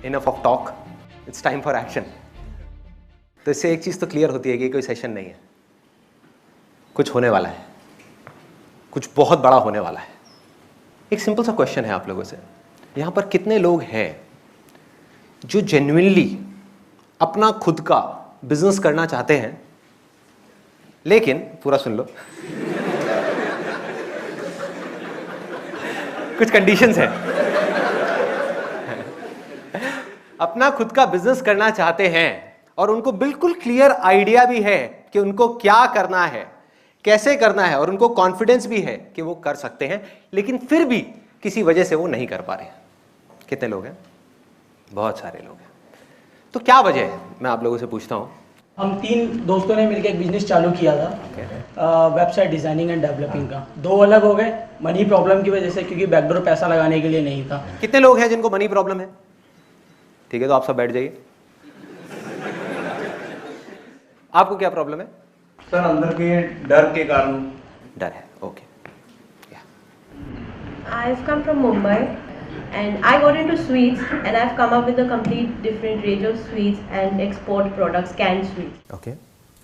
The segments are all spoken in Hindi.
Enough of talk, it's time for action. तो इससे एक चीज़ तो क्लियर होती है कि कोई सेशन नहीं है, कुछ होने वाला है, कुछ बहुत बड़ा होने वाला है। एक सिंपल सा क्वेश्चन है आप लोगों से, यहाँ पर कितने लोग हैं जो जेन्युइनली अपना खुद का बिजनेस करना चाहते हैं, लेकिन पूरा सुन लो कुछ कंडीशंस हैं। अपना खुद का बिजनेस करना चाहते हैं और उनको बिल्कुल क्लियर आइडिया भी है कि उनको क्या करना है, कैसे करना है, और उनको कॉन्फिडेंस भी है कि वो कर सकते हैं, लेकिन फिर भी किसी वजह से वो नहीं कर पा रहे हैं। कितने लोग हैं? बहुत सारे लोग हैं। तो क्या वजह है, मैं आप लोगों से पूछता हूं। हम 3 दोस्तों ने मिलकर एक बिजनेस चालू किया था, वेबसाइट डिजाइनिंग एंड डेवलपिंग का। 2 अलग हो गए मनी प्रॉब्लम की वजह से, क्योंकि बैकडोर पैसा लगाने के लिए नहीं था। कितने लोग हैं जिनको मनी प्रॉब्लम है? ठीक है, तो आप सब बैठ जाइए। आपको क्या प्रॉब्लम है? सर अंदर के डर के कारण। डर है, okay. I've come from Mumbai and I got into sweets and I've come up with a complete different range of sweets and export products, canned sweets. Okay.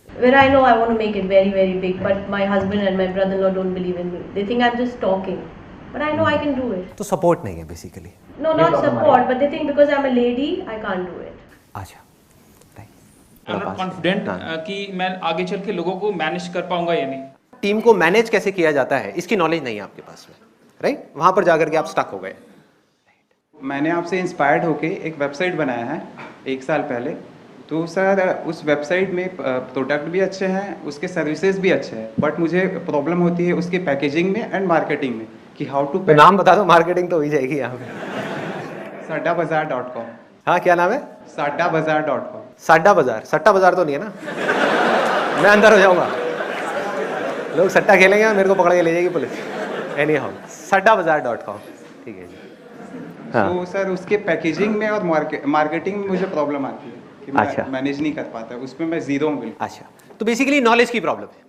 Where I know I want to make it very, very big, but my husband and my brother-in-law don't believe in me. They think I'm just talking, but I know I can do it. तो सपोर्ट नहीं है basically? No, not support, but they think because I'm a lady, I can't do it. अच्छा, I'm not confident कि मैं आगे चल के लोगों को मैनेज कर पाऊंगा या नहीं। टीम को मैनेज कैसे किया जाता है इसकी नॉलेज नहीं है आपके पास में, राइट? वहां पर जाकर के आप स्टक हो गए। मैंने आपसे इंस्पायर्ड होके एक वेबसाइट बनाया है 1 साल पहले। तो सर उस वेबसाइट में प्रोडक्ट भी अच्छे हैं, उसके सर्विसेज भी अच्छे हैं, बट मुझे प्रॉब्लम होती है उसके पैकेजिंग में एंड मार्केटिंग में कि हाउ टू। नाम बता दो, मार्केटिंग तो हो ही जाएगी यहाँ पे। saddabazaar.com। हाँ, क्या नाम है? saddabazaar.com। साड्डा बाजार? सट्टा बाजार तो नहीं है ना? मैं अंदर हो जाऊंगा, लोग सट्टा खेलेंगे, मेरे को पकड़ के ले जाएगी पुलिस। एनी हाउ, saddabazaar.com, ठीक है जी। हाँ। तो सर उसके पैकेजिंग में और मार्केटिंग में मुझे प्रॉब्लम आती है कि मैं मैनेज नहीं कर पाता, उसमें मैं जीरो हूँ बिल्कुल। अच्छा, तो बेसिकली नॉलेज की प्रॉब्लम है।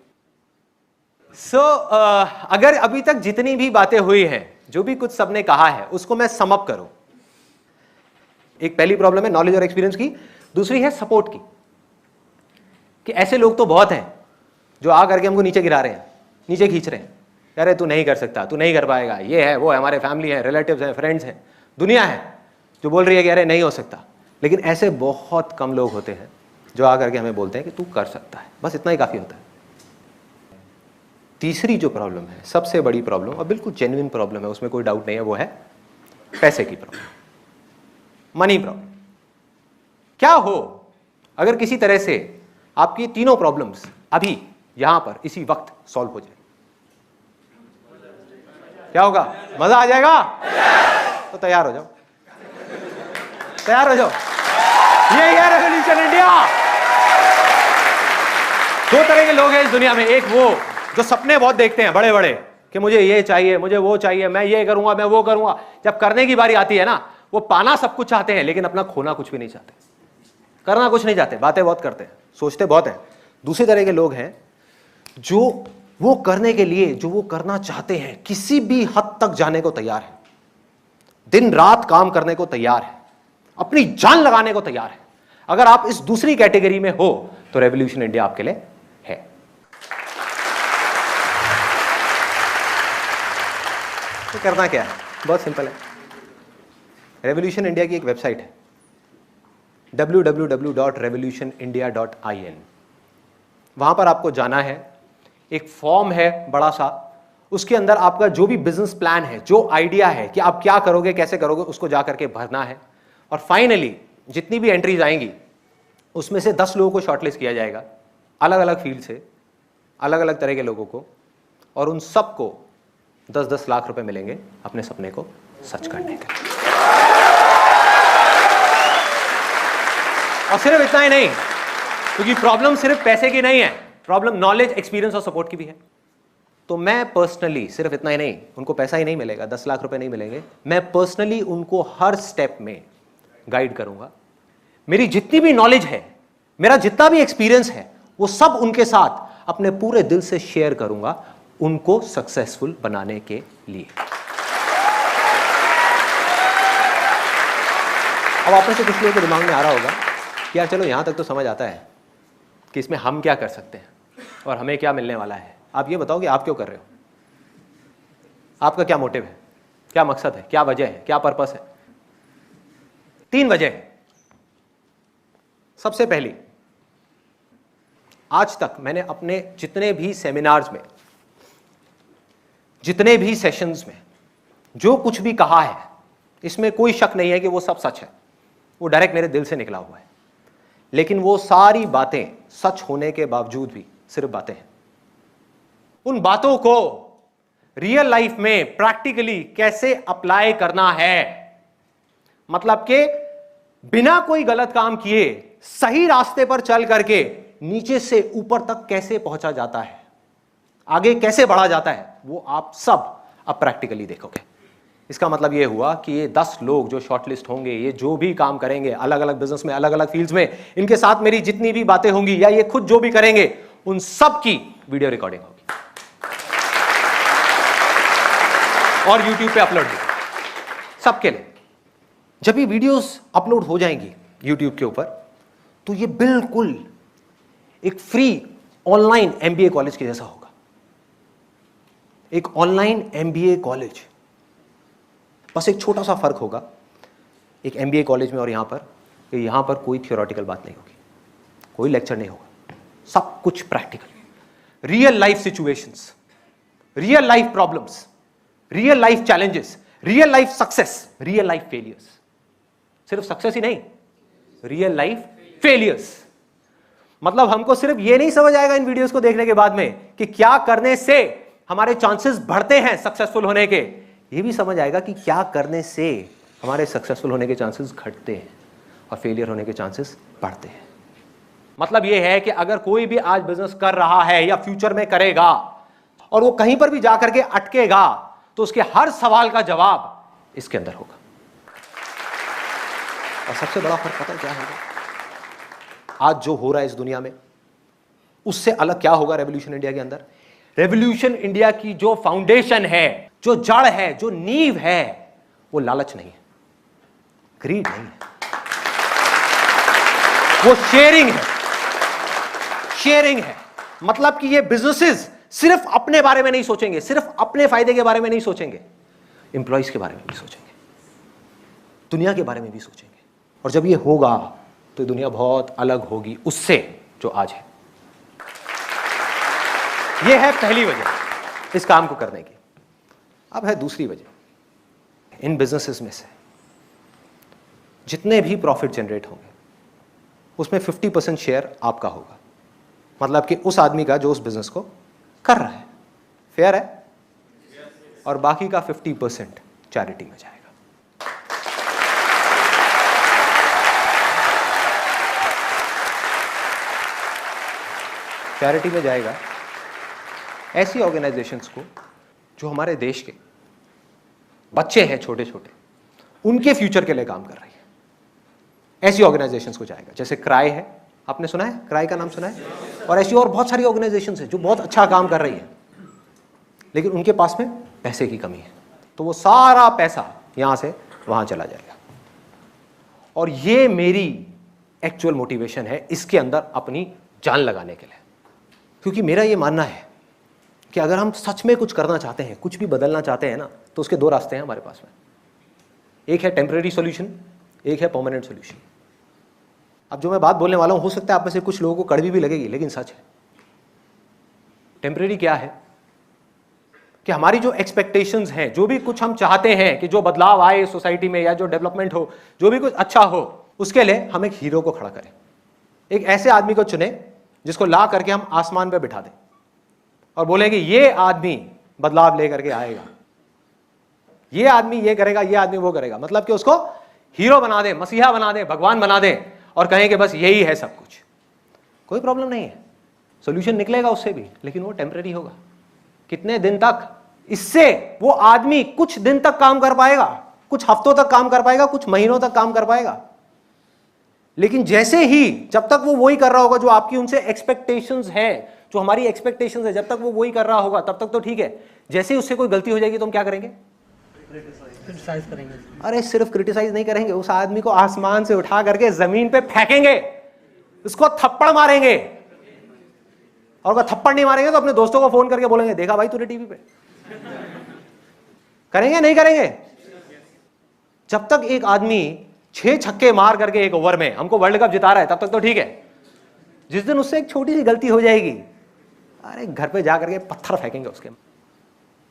अगर अभी तक जितनी भी बातें हुई हैं, जो भी कुछ सबने कहा है, उसको मैं सम अप करूं। एक पहली प्रॉब्लम है नॉलेज और एक्सपीरियंस की, दूसरी है सपोर्ट की, कि ऐसे लोग तो बहुत हैं जो आ करके हमको नीचे गिरा रहे हैं, नीचे खींच रहे हैं। अरे तू नहीं कर सकता, तू नहीं कर पाएगा, ये है वो है, हमारे फैमिली है, रिलेटिव्स हैं, फ्रेंड्स हैं, दुनिया है जो बोल रही है कि अरे नहीं हो सकता। लेकिन ऐसे बहुत कम लोग होते हैं जो आ करके हमें बोलते हैं कि तू कर सकता है, बस इतना ही काफ़ी होता है। तीसरी जो प्रॉब्लम है, सबसे बड़ी प्रॉब्लम और बिल्कुल जेन्युइन प्रॉब्लम है, उसमें कोई डाउट नहीं है, वो है पैसे की प्रॉब्लम, मनी प्रॉब्लम। क्या हो अगर किसी तरह से आपकी तीनों प्रॉब्लम्स अभी यहां पर इसी वक्त सॉल्व हो जाए? क्या होगा? मजा आ जाएगा? तो तैयार हो जाओ, तैयार हो जाओ। ये है रेवोल्यूशन इंडिया। 2 तरह के लोग हैं इस दुनिया में, एक वो जो सपने बहुत देखते हैं बड़े बड़े कि मुझे ये चाहिए, मुझे वो चाहिए, मैं ये करूंगा, मैं वो करूंगा। जब करने की बारी आती है ना, वो पाना सब कुछ चाहते हैं लेकिन अपना खोना कुछ भी नहीं चाहते, करना कुछ नहीं चाहते, बातें बहुत करते हैं, सोचते बहुत हैं। दूसरी तरह के लोग हैं जो वो करने के लिए, जो वो करना चाहते हैं, किसी भी हद तक जाने को तैयार है, दिन रात काम करने को तैयार है, अपनी जान लगाने को तैयार है। अगर आप इस दूसरी कैटेगरी में हो तो रेवोल्यूशन इंडिया आपके लिए है। तो करना क्या है? बहुत सिंपल है। रेवोल्यूशन इंडिया की एक वेबसाइट है www.revolutionindia.in। वहां पर आपको जाना है, एक फॉर्म है बड़ा सा, उसके अंदर आपका जो भी बिजनेस प्लान है, जो आइडिया है कि आप क्या करोगे, कैसे करोगे, उसको जा करके भरना है। और फाइनली जितनी भी एंट्रीज आएंगी उसमें से 10 लोगों को शॉर्टलिस्ट किया जाएगा, अलग अलग फील्ड से, अलग अलग तरह के लोगों को, और उन सबको 10-10 लाख रुपए मिलेंगे अपने सपने को सच करने के। और सिर्फ इतना ही नहीं, क्योंकि प्रॉब्लम सिर्फ पैसे की नहीं है, प्रॉब्लम नॉलेज, एक्सपीरियंस और सपोर्ट की भी है। तो मैं पर्सनली सिर्फ इतना ही नहीं, उनको पैसा ही नहीं मिलेगा, 10 लाख रुपए नहीं मिलेंगे, मैं पर्सनली उनको हर स्टेप में गाइड करूंगा। मेरी जितनी भी नॉलेज है, मेरा जितना भी एक्सपीरियंस है, वो सब उनके साथ अपने पूरे दिल से शेयर करूंगा, उनको सक्सेसफुल बनाने के लिए। अब आप में से कुछ लोगों के दिमाग में आ रहा होगा कि यार चलो यहाँ तक तो समझ आता है कि इसमें हम क्या कर सकते हैं और हमें क्या मिलने वाला है। आप ये बताओ कि आप क्यों कर रहे हो, आपका क्या मोटिव है, क्या मकसद है, क्या वजह है, क्या पर्पस है। 3 वजह है। सबसे पहली, आज तक मैंने अपने जितने भी सेमिनार्स में, जितने भी सेशंस में जो कुछ भी कहा है, इसमें कोई शक नहीं है कि वो सब सच है, वो डायरेक्ट मेरे दिल से निकला हुआ है। लेकिन वो सारी बातें सच होने के बावजूद भी सिर्फ बातें हैं। उन बातों को रियल लाइफ में प्रैक्टिकली कैसे अप्लाई करना है, मतलब कि बिना कोई गलत काम किए सही रास्ते पर चल करके नीचे से ऊपर तक कैसे पहुंचा जाता है, आगे कैसे बढ़ा जाता है, वो आप सब अब प्रैक्टिकली देखोगे। इसका मतलब ये हुआ कि ये 10 लोग जो शॉर्टलिस्ट होंगे, ये जो भी काम करेंगे अलग अलग बिजनेस में, अलग अलग फील्ड्स में, इनके साथ मेरी जितनी भी बातें होंगी या ये खुद जो भी करेंगे, उन सब की वीडियो रिकॉर्डिंग होगी और YouTube पे अपलोड होगी सबके लिए। जब ये वीडियोस अपलोड हो जाएंगी YouTube के ऊपर, तो ये बिल्कुल एक फ्री ऑनलाइन MBA कॉलेज के जैसा होगा। एक ऑनलाइन MBA कॉलेज, बस एक छोटा सा फर्क होगा एक MBA कॉलेज में और यहां पर, कि यहां पर कोई थियोरेटिकल बात नहीं होगी, कोई लेक्चर नहीं होगा, सब कुछ practical, real life situations, real life problems, real life challenges, real life success, real life failures. सिर्फ सक्सेस ही नहीं, रियल लाइफ फेलियर्स। मतलब हमको सिर्फ ये नहीं समझ आएगा इन वीडियोस को देखने के बाद में कि क्या करने से हमारे चांसेस बढ़ते हैं सक्सेसफुल होने के, ये भी समझ आएगा कि क्या करने से हमारे सक्सेसफुल होने के चांसेस घटते हैं और फेलियर होने के चांसेस बढ़ते हैं। मतलब ये है कि अगर कोई भी आज बिजनेस कर रहा है या फ्यूचर में करेगा और वो कहीं पर भी जाकर के अटकेगा, तो उसके हर सवाल का जवाब इसके अंदर होगा। और सबसे बड़ा फर्क पता है क्या होगा? आज जो हो रहा है इस दुनिया में, उससे अलग क्या होगा रेवोल्यूशन इंडिया के अंदर? रेवोल्यूशन इंडिया की जो फाउंडेशन है, जो जड़ है, जो नींव है, वो लालच नहीं है, ग्रीड नहीं है, वो शेयरिंग है। शेयरिंग है मतलब कि ये बिजनेसेस सिर्फ अपने बारे में नहीं सोचेंगे, सिर्फ अपने फायदे के बारे में नहीं सोचेंगे, एम्प्लॉइज के बारे में भी सोचेंगे, दुनिया के बारे में भी सोचेंगे। और जब ये होगा तो दुनिया बहुत अलग होगी उससे जो आज है। ये है पहली वजह इस काम को करने की। अब है दूसरी वजह। इन बिजनेसेस में से जितने भी प्रॉफिट जनरेट होंगे उसमें 50% शेयर आपका होगा, मतलब कि उस आदमी का जो उस बिजनेस को कर रहा है। फेयर है? और बाकी का 50% चैरिटी में जाएगा। चैरिटी में जाएगा ऐसी ऑर्गेनाइजेशंस को जो हमारे देश के बच्चे हैं छोटे छोटे, उनके फ्यूचर के लिए काम कर रही है। ऐसी ऑर्गेनाइजेशंस को जाएगा, जैसे क्राई है, आपने सुना है? क्राई का नाम सुना है? और ऐसी और बहुत सारी ऑर्गेनाइजेशंस हैं जो बहुत अच्छा काम कर रही है, लेकिन उनके पास में पैसे की कमी है, तो वो सारा पैसा यहां से वहां चला जाएगा। और ये मेरी एक्चुअल मोटिवेशन है इसके अंदर अपनी जान लगाने के लिए, क्योंकि मेरा ये मानना है कि अगर हम सच में कुछ करना चाहते हैं, कुछ भी बदलना चाहते हैं ना, तो उसके 2 रास्ते हैं हमारे पास में। एक है टेम्परेरी सॉल्यूशन, एक है परमानेंट सॉल्यूशन। अब जो मैं बात बोलने वाला हूं, हो सकता है आप में से कुछ लोगों को कड़वी भी लगेगी, लेकिन सच है। टेम्परेरी क्या है? कि हमारी जो एक्सपेक्टेशंस हैं, जो भी कुछ हम चाहते हैं कि जो बदलाव आए सोसाइटी में या जो डेवलपमेंट हो, जो भी कुछ अच्छा हो, उसके लिए हम एक हीरो को खड़ा करें, एक ऐसे आदमी को चुने जिसको ला करके हम आसमान पे बिठा दें और बोलेंगे ये आदमी बदलाव लेकर के आएगा, ये आदमी ये करेगा, ये आदमी वो करेगा। मतलब कि उसको हीरो बना दें, मसीहा बना दें, भगवान बना दें और कहें कि बस यही है सब कुछ। कोई प्रॉब्लम नहीं है, सॉल्यूशन निकलेगा उससे भी, लेकिन वो टेम्परेरी होगा। कितने दिन तक? इससे वो आदमी कुछ दिन तक काम कर पाएगा, कुछ हफ्तों तक काम कर पाएगा, कुछ महीनों तक काम कर पाएगा, लेकिन जैसे ही, जब तक वो वही कर रहा होगा जो आपकी उनसे एक्सपेक्टेशंस है, जो हमारी एक्सपेक्टेशंस है, जब तक वो वही कर रहा होगा तब तक तो ठीक है। जैसे ही उससे कोई गलती हो जाएगी तो हम क्या करेंगे? क्रिटिसाइज करेंगे। अरे सिर्फ क्रिटिसाइज नहीं करेंगे, उस आदमी को आसमान से उठा करके जमीन पे फेंकेंगे, उसको थप्पड़ मारेंगे, और अगर थप्पड़ नहीं मारेंगे तो अपने दोस्तों को फोन करके बोलेंगे देखा भाई तूने टीवी पे। करेंगे नहीं करेंगे? जब तक एक आदमी 6 छक्के मार करके एक ओवर में हमको वर्ल्ड कप जिता रहा है तब तक तो ठीक है। जिस दिन उससे एक छोटी सी गलती हो जाएगी, अरे घर पे जा करके पत्थर फेंकेंगे उसके।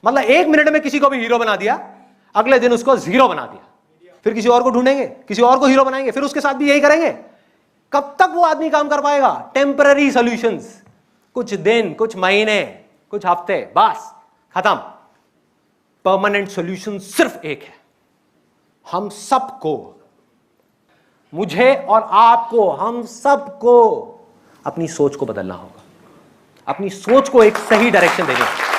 मतलब 1 मिनट में किसी को भी हीरो बना दिया, अगले दिन उसको जीरो बना दिया, फिर किसी और को ढूंढेंगे, किसी और को हीरो बनाएंगे, फिर उसके साथ भी यही करेंगे। कब तक वो आदमी काम कर पाएगा? टेम्पररी सॉल्यूशंस, कुछ दिन, कुछ महीने, कुछ हफ्ते, बस खत्म। परमानेंट सॉल्यूशन सिर्फ एक है, हम सबको, मुझे और आपको, हम सबको अपनी सोच को बदलना होगा, अपनी सोच को एक सही डायरेक्शन देनी होगी।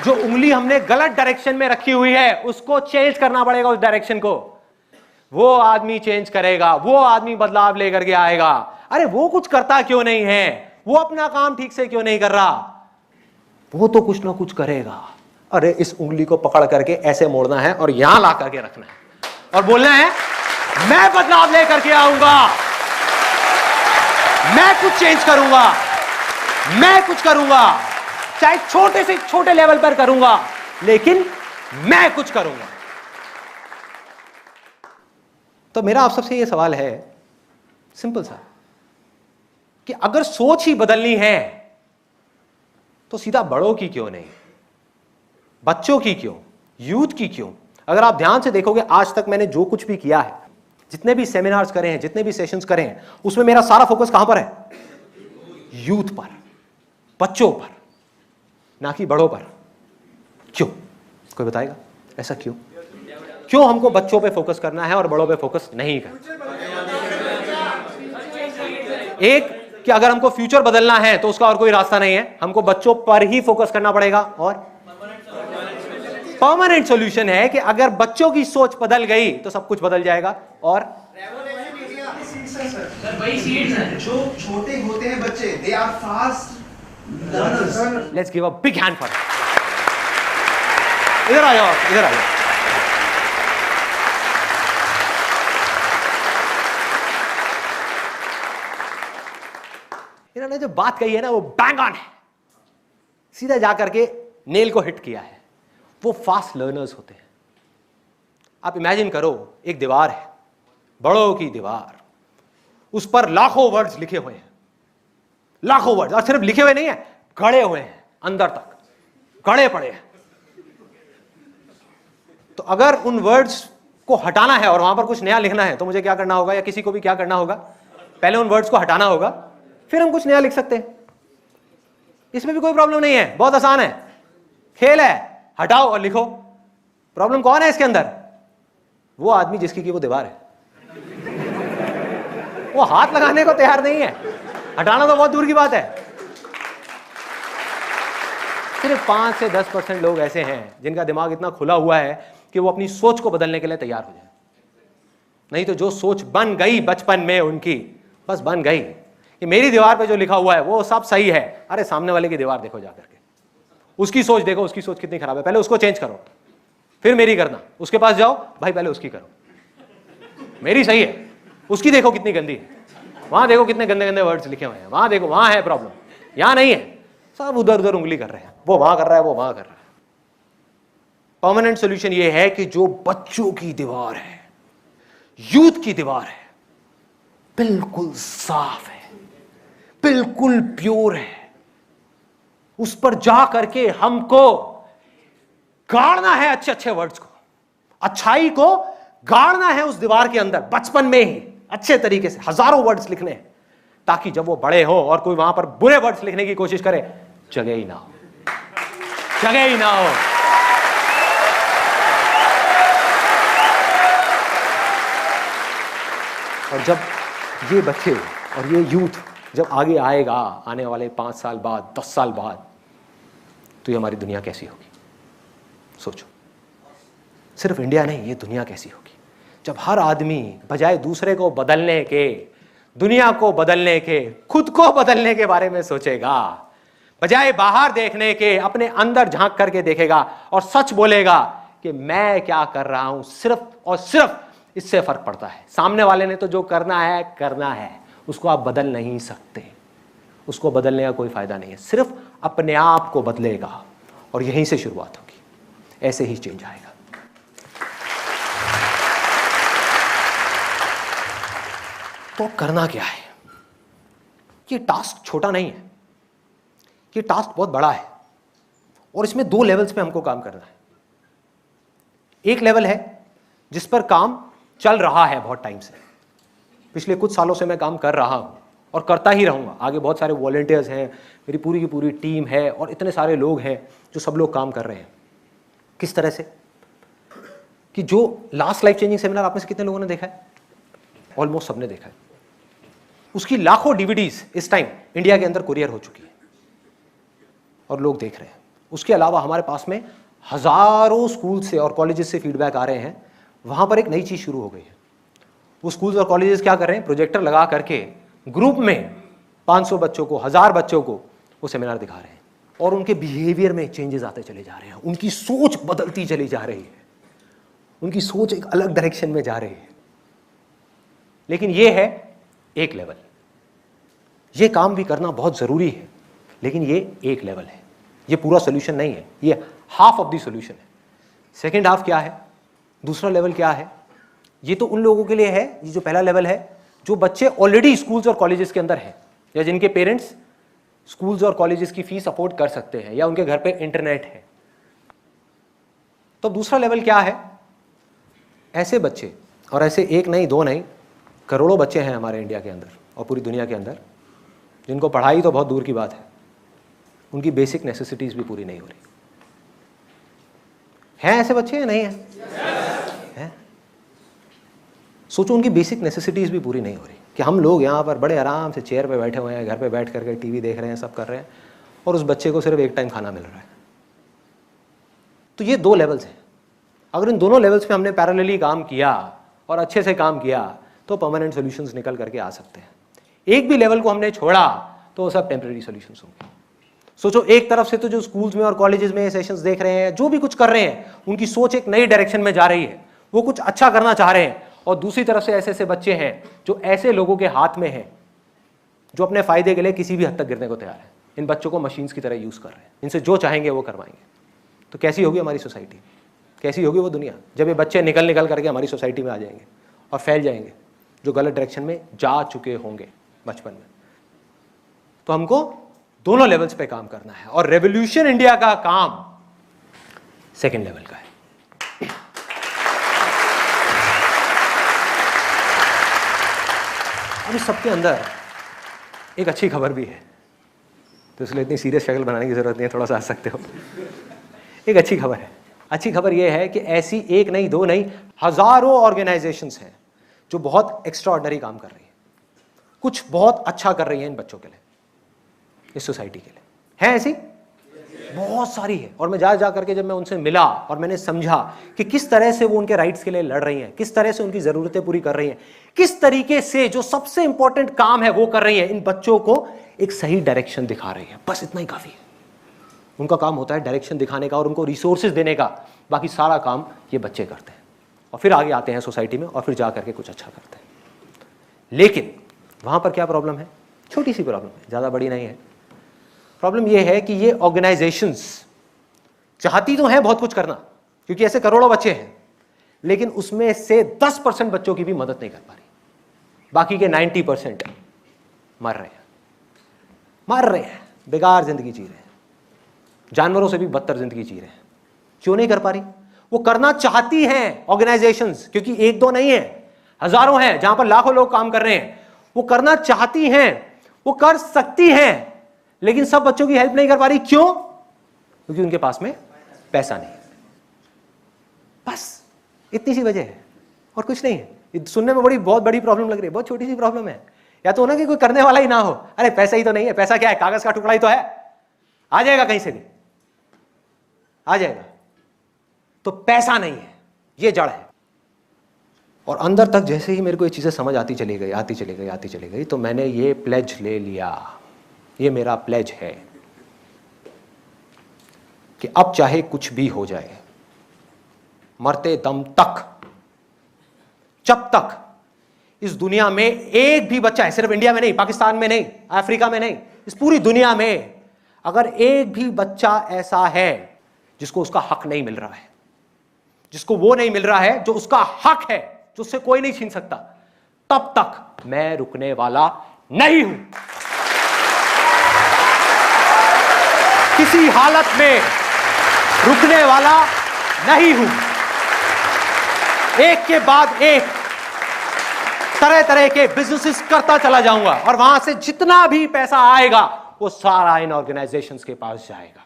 जो उंगली हमने गलत डायरेक्शन में रखी हुई है उसको चेंज करना पड़ेगा, उस डायरेक्शन को। वो आदमी चेंज करेगा, वो आदमी बदलाव लेकर के आएगा। अरे वो कुछ करता क्यों नहीं है? वो अपना काम ठीक से क्यों नहीं कर रहा? वो तो कुछ ना कुछ करेगा। अरे इस उंगली को पकड़ करके ऐसे मोड़ना है और यहां ला करके रखना है और बोलना है मैं बदलाव लेकर के आऊंगा, मैं कुछ चेंज करूंगा, मैं कुछ करूंगा, चाहे छोटे से छोटे लेवल पर करूंगा, लेकिन मैं कुछ करूंगा। तो मेरा आप सबसे यह सवाल है, सिंपल सा, कि अगर सोच ही बदलनी है तो सीधा बड़ों की क्यों नहीं, बच्चों की क्यों, यूथ की क्यों? अगर आप ध्यान से देखोगे आज तक मैंने जो कुछ भी किया है, जितने भी सेमिनार्स करे हैं, जितने भी सेशंस करे हैं, उसमें मेरा सारा फोकस कहां पर है? यूथ पर, बच्चों पर, ना कि बड़ों पर। क्यों? कोई बताएगा ऐसा क्यों? क्यों हमको बच्चों पे फोकस करना है और बड़ों पे फोकस नहीं करना? एक कि अगर हमको फ्यूचर बदलना है तो उसका और कोई रास्ता नहीं है, हमको बच्चों पर ही फोकस करना पड़ेगा। और परमानेंट सॉल्यूशन है कि अगर बच्चों की सोच बदल गई तो सब कुछ बदल जाएगा। और जो छोटे होते हैं बच्चे, they are fast learners. Let's give a big hand for इधर आ जाओ, इधर आ जाओ। इन्होंने जो बात कही है ना वो बैंग ऑन है, सीधा जाकर के नेल को हिट किया है। वो फास्ट लर्नर्स होते हैं। आप इमेजिन करो एक दीवार है, बड़ों की दीवार, उस पर लाखों वर्ड्स लिखे हुए हैं, लाखों वर्ड्स, और सिर्फ लिखे हुए नहीं है, गड़े हुए हैं, अंदर तक गड़े पड़े हैं। तो अगर उन वर्ड्स को हटाना है और वहां पर कुछ नया लिखना है तो मुझे क्या करना होगा, या किसी को भी क्या करना होगा? पहले उन वर्ड्स को हटाना होगा, फिर हम कुछ नया लिख सकते हैं। इसमें भी कोई प्रॉब्लम नहीं है, बहुत आसान है, खेल है, हटाओ और लिखो। प्रॉब्लम कौन है इसके अंदर? वो आदमी जिसकी की वो दीवार है, वो हाथ लगाने को तैयार नहीं है, हटाना तो बहुत दूर की बात है। सिर्फ 5 से 10% लोग ऐसे हैं जिनका दिमाग इतना खुला हुआ है कि वो अपनी सोच को बदलने के लिए तैयार हो जाए। नहीं तो जो सोच बन गई बचपन में उनकी, बस बन गई कि मेरी दीवार पे जो लिखा हुआ है वो सब सही है। अरे सामने वाले की दीवार देखो जाकर के, उसकी सोच देखो, उसकी सोच कितनी खराब है, पहले उसको चेंज करो फिर मेरी करना। उसके पास जाओ, भाई पहले उसकी करो, मेरी सही है, उसकी देखो कितनी गंदी है, वहां देखो कितने गंदे गंदे वर्ड्स लिखे हुए हैं, वहां देखो, वहां है प्रॉब्लम, यहां नहीं है। सब उधर उधर उंगली कर रहे हैं, वो वहां कर रहा है, वो वहां कर रहा है। परमानेंट सॉल्यूशन ये है कि जो बच्चों की दीवार है, यूथ की दीवार है, बिल्कुल साफ है, बिल्कुल प्योर है, उस पर जा करके हमको गाड़ना है अच्छे अच्छे वर्ड्स को, अच्छाई को गाड़ना है उस दीवार के अंदर बचपन में ही अच्छे तरीके से, हजारों वर्ड्स लिखने हैं, ताकि जब वो बड़े हो और कोई वहां पर बुरे वर्ड्स लिखने की कोशिश करे, जगह ही ना हो, जगह ही ना हो। और जब ये बच्चे और ये यूथ जब आगे आएगा, आने वाले 5 साल बाद, 10 साल बाद, तो ये हमारी दुनिया कैसी होगी? सोचो, सिर्फ इंडिया नहीं, ये दुनिया कैसी होगी जब हर आदमी बजाय दूसरे को बदलने के, दुनिया को बदलने के, खुद को बदलने के बारे में सोचेगा। बजाय बाहर देखने के अपने अंदर झांक करके देखेगा और सच बोलेगा कि मैं क्या कर रहा हूं, सिर्फ और सिर्फ इससे फर्क पड़ता है। सामने वाले ने तो जो करना है, उसको आप बदल नहीं सकते, उसको बदलने का कोई फायदा नहीं है, सिर्फ अपने आप को बदलेगा और यहीं से शुरुआत होगी, ऐसे ही चेंज आएगा। तो करना क्या है? ये टास्क छोटा नहीं है, ये टास्क बहुत बड़ा है और इसमें 2 लेवल्स पे हमको काम करना है। एक लेवल है जिस पर काम चल रहा है बहुत टाइम से, पिछले कुछ सालों से मैं काम कर रहा हूं और करता ही रहूंगा। आगे बहुत सारे वॉलंटियर्स हैं, मेरी पूरी की पूरी टीम है और इतने सारे लोग हैं जो सब लोग काम कर रहे हैं। किस तरह से कि जो लास्ट लाइफ चेंजिंग सेमिनार आप में से कितने लोगों ने देखा है? ऑलमोस्ट सबने देखा है। उसकी लाखों डीवीडीज इस टाइम इंडिया के अंदर कुरियर हो चुकी है और लोग देख रहे हैं। उसके अलावा हमारे पास में हजारों स्कूल से और कॉलेजेस से फीडबैक आ रहे हैं। वहां पर एक नई चीज शुरू हो गई है। वो स्कूल्स और कॉलेजेस क्या कर रहे हैं? प्रोजेक्टर लगा करके ग्रुप में 500 बच्चों को, 1000 बच्चों को वो सेमिनार दिखा रहे हैं और उनके बिहेवियर में चेंजेस आते चले जा रहे हैं, उनकी सोच बदलती चली जा रही है, उनकी सोच एक अलग डायरेक्शन में जा रही है। लेकिन ये है एक लेवल, ये काम भी करना बहुत जरूरी है, लेकिन ये एक लेवल है, ये पूरा सोल्यूशन नहीं है, ये हाफ ऑफ द सोल्यूशन है। सेकेंड हाफ क्या है? दूसरा लेवल क्या है? ये तो उन लोगों के लिए है, ये जो पहला लेवल है, जो बच्चे ऑलरेडी स्कूल्स और कॉलेजेस के अंदर हैं या जिनके पेरेंट्स स्कूल्स और कॉलेजेस की फीस अफोर्ड कर सकते हैं या उनके घर पे इंटरनेट है। तो दूसरा लेवल क्या है? ऐसे बच्चे, और ऐसे एक नहीं, 2 नहीं, करोड़ों बच्चे हैं हमारे इंडिया के अंदर और पूरी दुनिया के अंदर, जिनको पढ़ाई तो बहुत दूर की बात है, उनकी बेसिक नेसेसिटीज भी पूरी नहीं हो रही। हैं ऐसे बच्चे या नहीं है? हैं? सोचो, उनकी बेसिक नेसेसिटीज भी पूरी नहीं हो रही कि हम लोग यहाँ पर बड़े आराम से चेयर पे बैठे हुए हैं, घर पे बैठ करके टीवी देख रहे हैं, सब कर रहे हैं, और उस बच्चे को सिर्फ एक टाइम खाना मिल रहा है। तो ये 2 लेवल्स हैं। अगर इन दोनों लेवल्स पे हमने पैरेलली काम किया और अच्छे से काम किया तो परमानेंट सॉल्यूशंस निकल करके आ सकते हैं। एक भी लेवल को हमने छोड़ा तो वो सब टेम्परेरी सॉल्यूशंस होंगे। सोचो, एक तरफ से तो जो स्कूल्स में और कॉलेजेस में सेशंस देख रहे हैं, जो भी कुछ कर रहे हैं, उनकी सोच एक नई डायरेक्शन में जा रही है, वो कुछ अच्छा करना चाह रहे हैं, और दूसरी तरफ से ऐसे ऐसे बच्चे हैं जो ऐसे लोगों के हाथ में हैं जो अपने फायदे के लिए किसी भी हद तक गिरने को तैयार है। इन बच्चों को मशीन्स की तरह यूज कर रहे हैं, इनसे जो चाहेंगे वो करवाएंगे। तो कैसी होगी हमारी सोसाइटी, कैसी होगी वो दुनिया, जब ये बच्चे निकल निकल करके हमारी सोसाइटी में आ जाएंगे और फैल जाएंगे, जो गलत डायरेक्शन में जा चुके होंगे बचपन में। तो हमको दोनों लेवल्स पे काम करना है और रेवोल्यूशन इंडिया का काम सेकेंड लेवल का है। अब इस सबके अंदर एक अच्छी खबर भी है, तो इसलिए इतनी सीरियस शक्ल बनाने की जरूरत नहीं है, थोड़ा सा हंस सकते हो। एक अच्छी खबर है। अच्छी खबर यह है कि ऐसी एक नहीं, 2 नहीं, हजारों ऑर्गेनाइजेशंस हैं जो बहुत एक्स्ट्राऑर्डिनरी काम कर रही हैं, कुछ बहुत अच्छा कर रही हैं इन बच्चों के लिए, इस सोसाइटी के लिए। है ऐसी बहुत सारी है। और मैं जा करके जब मैं उनसे मिला और मैंने समझा कि किस तरह से वो उनके राइट्स के लिए लड़ रही हैं, किस तरह से उनकी जरूरतें पूरी कर रही हैं, किस तरीके से जो सबसे इंपॉर्टेंट काम है वो कर रही हैं, इन बच्चों को एक सही डायरेक्शन दिखा रही है, बस इतना ही काफी है। उनका काम होता है डायरेक्शन दिखाने का और उनको रिसोर्सेज देने का, बाकी सारा काम ये बच्चे करते हैं और फिर आगे आते हैं सोसाइटी में और फिर जा करके कुछ अच्छा करते हैं। लेकिन वहां पर क्या प्रॉब्लम है? छोटी सी प्रॉब्लम है, ज्यादा बड़ी नहीं है। प्रॉब्लम यह है कि ये ऑर्गेनाइजेशंस चाहती तो है बहुत कुछ करना, क्योंकि ऐसे करोड़ों बच्चे हैं, लेकिन उसमें से 10% बच्चों की भी मदद नहीं कर पा रही, बाकी के 90% मर रहे हैं, बेकार जिंदगी जी रहे हैं, जानवरों से भी बदतर जिंदगी जी रहे हैं। क्यों नहीं कर पा रही? वो करना चाहती हैं ऑर्गेनाइजेशंस, क्योंकि 1-2 नहीं है, हजारों हैं जहां पर लाखों लोग काम कर रहे हैं। वो करना चाहती हैं, वो कर सकती हैं, लेकिन सब बच्चों की हेल्प नहीं कर पा रही। क्यों? क्योंकि उनके पास में पैसा नहीं है। बस इतनी सी वजह है और कुछ नहीं है। ये सुनने में बहुत बड़ी प्रॉब्लम लग रही है, बहुत छोटी सी प्रॉब्लम है। या तो ना कि कोई करने वाला ही ना हो, अरे पैसा ही तो नहीं है, पैसा क्या है, कागज का टुकड़ा ही तो है, आ जाएगा कहीं से भी आ जाएगा। तो पैसा नहीं है, ये जड़ है। और अंदर तक जैसे ही मेरे को ये चीजें समझ आती चली गई, तो मैंने ये प्लेज ले लिया, ये मेरा प्लेज है कि अब चाहे कुछ भी हो जाए, मरते दम तक, जब तक इस दुनिया में एक भी बच्चा है, सिर्फ इंडिया में नहीं, पाकिस्तान में नहीं, अफ्रीका में नहीं, इस पूरी दुनिया में अगर एक भी बच्चा ऐसा है जिसको उसका हक नहीं मिल रहा है, जिसको वो नहीं मिल रहा है जो उसका हक है, जो उससे कोई नहीं छीन सकता, तब तक मैं रुकने वाला नहीं हूं। किसी हालत में रुकने वाला नहीं हूं। एक के बाद एक तरह तरह के बिजनेसेस करता चला जाऊंगा और वहां से जितना भी पैसा आएगा वो सारा इन ऑर्गेनाइजेशंस के पास जाएगा।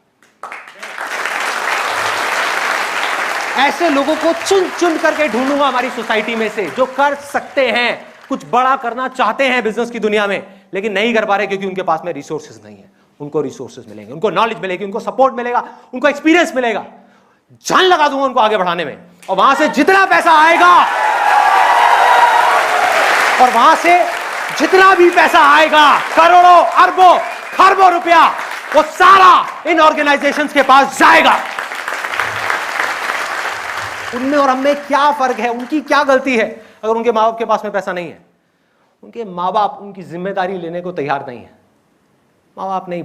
ऐसे लोगों को चुन चुन करके ढूंढूंगा हमारी सोसाइटी में से, जो कर सकते हैं, कुछ बड़ा करना चाहते हैं बिजनेस की दुनिया में, लेकिन नहीं कर पा रहे क्योंकि उनके पास में रिसोर्सेज नहीं है। उनको रिसोर्सेज मिलेंगे, उनको नॉलेज मिलेगी, उनको सपोर्ट मिलेगा, उनको एक्सपीरियंस मिलेगा, जान लगा दूंगा उनको आगे बढ़ाने में। और वहां से जितना पैसा आएगा, और वहां से जितना भी पैसा आएगा, करोड़ों अरबों खरबों रुपया, वो सारा इन ऑर्गेनाइजेशंस के पास जाएगा। उनमें और हम में क्या फर्क है, उनकी क्या गलती है अगर उनके माँ बाप के पास में पैसा नहीं है? उनके माँ बाप उनकी जिम्मेदारी लेने को तैयार नहीं है। माँ बाप ने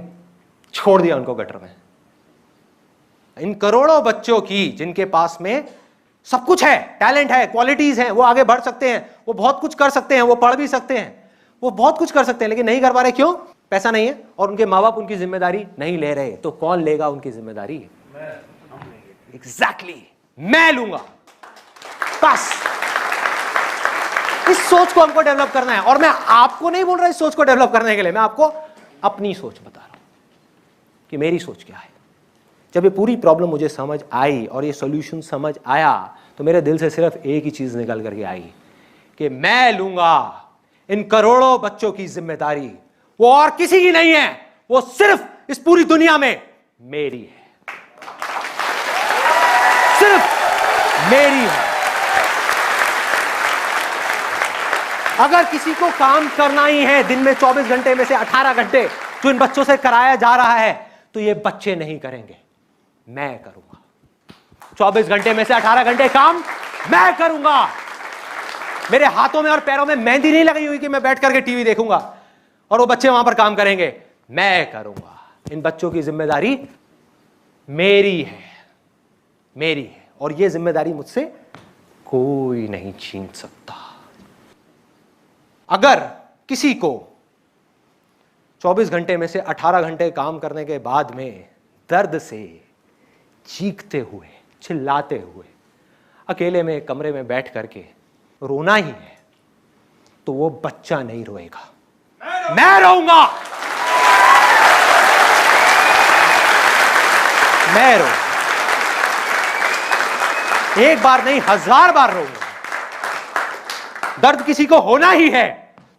छोड़ दिया उनको गटर में। इन करोड़ों बच्चों की, जिनके पास में सब कुछ है, टैलेंट है, क्वालिटीज हैं, वो आगे बढ़ सकते हैं, वो बहुत कुछ कर सकते हैं, वो पढ़ भी सकते हैं, वो बहुत कुछ कर सकते हैं, लेकिन नहीं कर पा रहे। क्यों? पैसा नहीं है और उनके माँ बाप उनकी जिम्मेदारी नहीं ले रहे। तो कौन लेगा उनकी जिम्मेदारी? एग्जैक्टली, मैं लूंगा। बस इस सोच को हमको डेवलप करना है। और मैं आपको नहीं बोल रहा इस सोच को डेवलप करने के लिए, मैं आपको अपनी सोच बता रहा हूं कि मेरी सोच क्या है। जब ये पूरी प्रॉब्लम मुझे समझ आई और ये सॉल्यूशन समझ आया, तो मेरे दिल से सिर्फ एक ही चीज निकल करके आई कि मैं लूंगा इन करोड़ों बच्चों की जिम्मेदारी। वो और किसी की नहीं है, वो सिर्फ इस पूरी दुनिया में मेरी है, सिर्फ मेरी है। अगर किसी को काम करना ही है दिन में 24 घंटे में से 18 घंटे जो इन बच्चों से कराया जा रहा है, तो ये बच्चे नहीं करेंगे, मैं करूंगा। 24 घंटे में से 18 घंटे काम मैं करूंगा। मेरे हाथों में और पैरों में मेहंदी नहीं लगी हुई कि मैं बैठ करके टीवी देखूंगा और वो बच्चे वहां पर काम करेंगे। मैं करूंगा। इन बच्चों की जिम्मेदारी मेरी है, मेरी है, और ये जिम्मेदारी मुझसे कोई नहीं छीन सकता। अगर किसी को 24 घंटे में से 18 घंटे काम करने के बाद में दर्द से चीखते हुए, चिल्लाते हुए, अकेले में कमरे में बैठ करके रोना ही है, तो वो बच्चा नहीं रोएगा, मैं रोऊंगा। मैं रो, एक बार नहीं 1000 बार रोऊंगा। दर्द किसी को होना ही है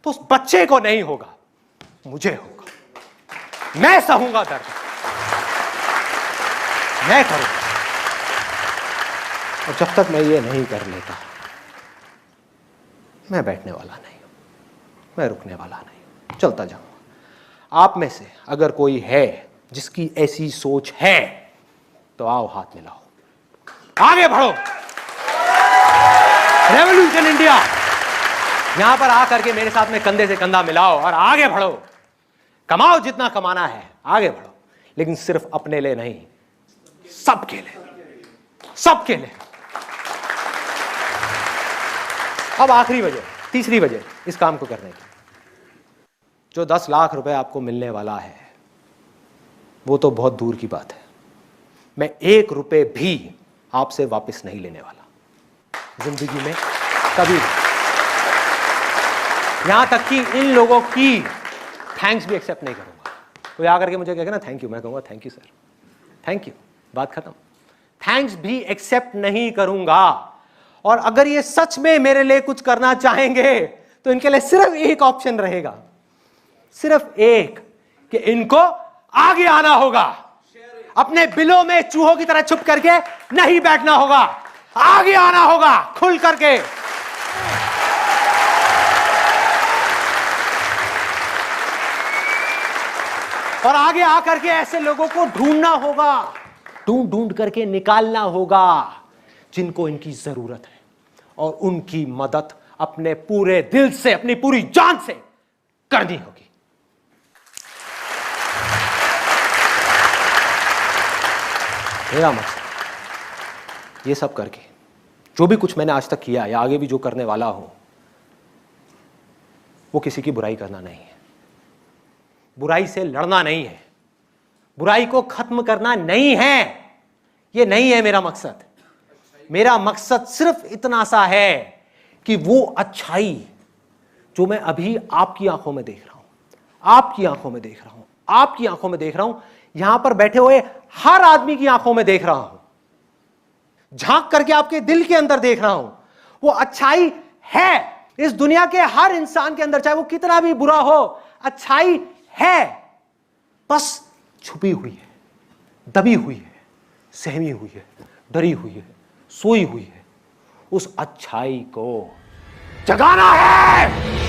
तो उस बच्चे को नहीं होगा, मुझे होगा। मैं सहूंगा दर्द, मैं करूंगा। और जब तक मैं ये नहीं कर लेता, मैं बैठने वाला नहीं हूं, मैं रुकने वाला नहीं हूं, चलता जाऊंगा। आप में से अगर कोई है जिसकी ऐसी सोच है, तो आओ हाथ मिलाओ, आगे बढ़ो। रेवोल्यूशन इंडिया, यहां पर आकर के मेरे साथ में कंधे से कंधा मिलाओ और आगे बढ़ो। कमाओ जितना कमाना है, आगे बढ़ो, लेकिन सिर्फ अपने लिए नहीं, सबके लिए, सबके लिए। अब आखिरी वजह, तीसरी वजह इस काम को करने की, जो 10 लाख रुपए आपको मिलने वाला है, वो तो बहुत दूर की बात है। मैं 1 रुपए भी आपसे वापस नहीं लेने वाला जिंदगी में, कभी। यहां तक कि इन लोगों की थैंक्स भी एक्सेप्ट नहीं करूंगा। कोई आकर के मुझे कहेगा ना थैंक यू, मैं कहूंगा thank you sir, thank you, बात खत्म। थैंक्स भी एक्सेप्ट नहीं करूंगा। और अगर ये सच में मेरे लिए कुछ करना चाहेंगे, तो इनके लिए सिर्फ एक ऑप्शन रहेगा, सिर्फ एक, कि इनको आगे आना होगा। अपने बिलों में चूहों की तरह छुप करके नहीं बैठना होगा, आगे आना होगा खुल करके। और आगे आकर के ऐसे लोगों को ढूंढना होगा ढूंढ ढूंढ करके निकालना होगा जिनको इनकी जरूरत है, और उनकी मदद अपने पूरे दिल से, अपनी पूरी जान से करनी होगी। मेरा मकसद ये सब करके, जो भी कुछ मैंने आज तक किया या आगे भी जो करने वाला हूं, वो किसी की बुराई करना नहीं है, बुराई से लड़ना नहीं है, बुराई को खत्म करना नहीं है। ये नहीं है मेरा मकसद। मेरा मकसद सिर्फ इतना सा है कि वो अच्छाई जो मैं अभी आपकी आंखों में देख रहा हूं, आपकी आंखों में देख रहा हूं, आपकी आंखों में देख रहा हूं, यहां पर बैठे हुए हर आदमी की आंखों में देख रहा हूं, झांक करके आपके दिल के अंदर देख रहा हूं, वो अच्छाई है इस दुनिया के हर इंसान के अंदर, चाहे वो कितना भी बुरा हो, अच्छाई है, बस छुपी हुई है, दबी हुई है, सहमी हुई है, डरी हुई है, सोई हुई है। उस अच्छाई को जगाना है।